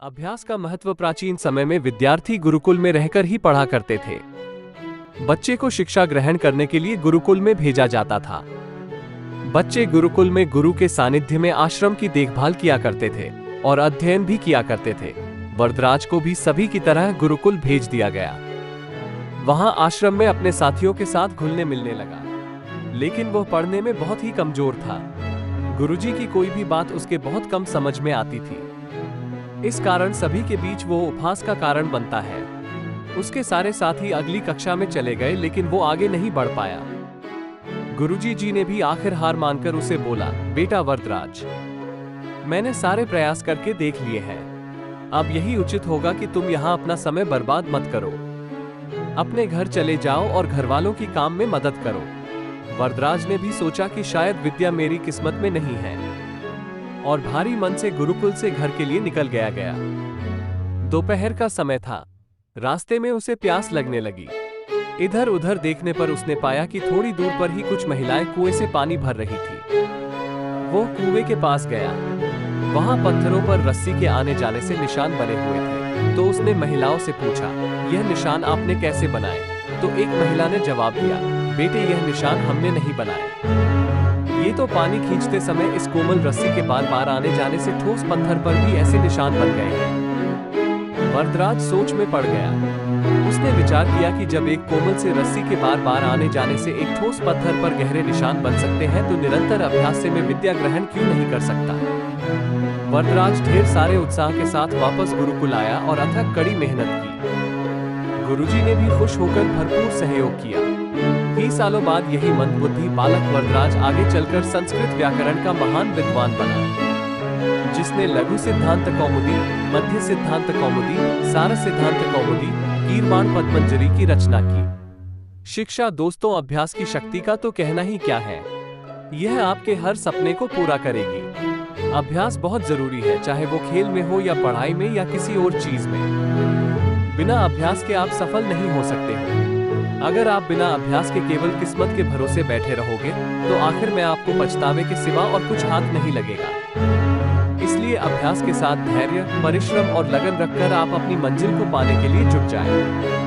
अभ्यास का महत्व प्राचीन समय में विद्यार्थी गुरुकुल में रहकर ही पढ़ा करते थे। बच्चे को शिक्षा ग्रहण करने के लिए गुरुकुल में भेजा जाता था। बच्चे गुरुकुल में गुरु के सानिध्य में आश्रम की देखभाल किया करते थे और अध्ययन भी किया करते थे। वरदराज को भी सभी की तरह गुरुकुल भेज दिया गया। वहां आश्रम में अपने साथियों के साथ घुलने मिलने लगा, लेकिन वह पढ़ने में बहुत ही कमजोर था। गुरुजी की कोई भी बात उसके बहुत कम समझ में आती थी। इस कारण सभी के बीच वो उपहास का कारण बनता है। उसके सारे साथी अगली कक्षा में चले गए, लेकिन वो आगे नहीं बढ़ पाया। गुरुजी जी ने भी आखिर हार मानकर उसे बोला, बेटा वरदराज, मैंने सारे प्रयास करके देख लिए हैं। अब यही उचित होगा कि तुम यहाँ अपना समय बर्बाद मत करो। अपने घर चले जाओ और घरवालों की काम में मदद करो। वरदराज ने भी सोचा कि शायद विद्या मेरी किस्मत में नहीं है, और भारी मन से गुरुकुल से घर के लिए निकल गया। दोपहर का समय था। रास्ते में उसे प्यास लगने लगी। इधर उधर देखने पर उसने पाया कि थोड़ी दूर पर ही कुछ महिलाएं कुएं से पानी भर रही थी। वो कुएं के पास गया। वहां पत्थरों पर रस्सी के आने जाने से निशान बने हुए थे। तो उसने महिलाओं से पूछा, यह निशान आपने कैसे बनाए? तो एक महिला ने जवाब दिया, बेटे यह निशान हमने नहीं बनाए। ये तो पानी खींचते समय इस कोमल रस्सी के बार बार आने जाने से ठोस पत्थर पर भी ऐसे निशान बन गए हैं। वरदराज सोच में पड़ गया। उसने विचार किया कि जब एक कोमल से रस्सी के बार बार आने जाने से एक ठोस पत्थर पर गहरे निशान बन सकते हैं, तो निरंतर अभ्यास से मैं विद्या ग्रहण क्यों नहीं कर सकता। वरदराज ढेर सारे उत्साह के साथ वापस गुरुकुल आया और अथक कड़ी मेहनत की। गुरुजी ने भी खुश होकर भरपूर सहयोग किया। कई सालों बाद यही मंदबुद्धि बालक वरदराज आगे चलकर संस्कृत व्याकरण का महान विद्वान बना, जिसने लघु सिद्धांत कौमुदी, मध्य सिद्धांत कौमुदी, सार सिद्धांत कौमुदी, कीरवाण पद्मंजरी की रचना की। शिक्षा दोस्तों, अभ्यास की शक्ति का तो कहना ही क्या है। यह आपके हर सपने को पूरा करेगी। अभ्यास बहुत जरूरी है, चाहे वो खेल में हो या पढ़ाई में या किसी और चीज में। बिना अभ्यास के आप सफल नहीं हो सकते हो। अगर आप बिना अभ्यास के केवल किस्मत के भरोसे बैठे रहोगे, तो आखिर में आपको पछतावे के सिवा और कुछ हाथ नहीं लगेगा। इसलिए अभ्यास के साथ धैर्य, परिश्रम और लगन रखकर आप अपनी मंजिल को पाने के लिए जुट जाएं।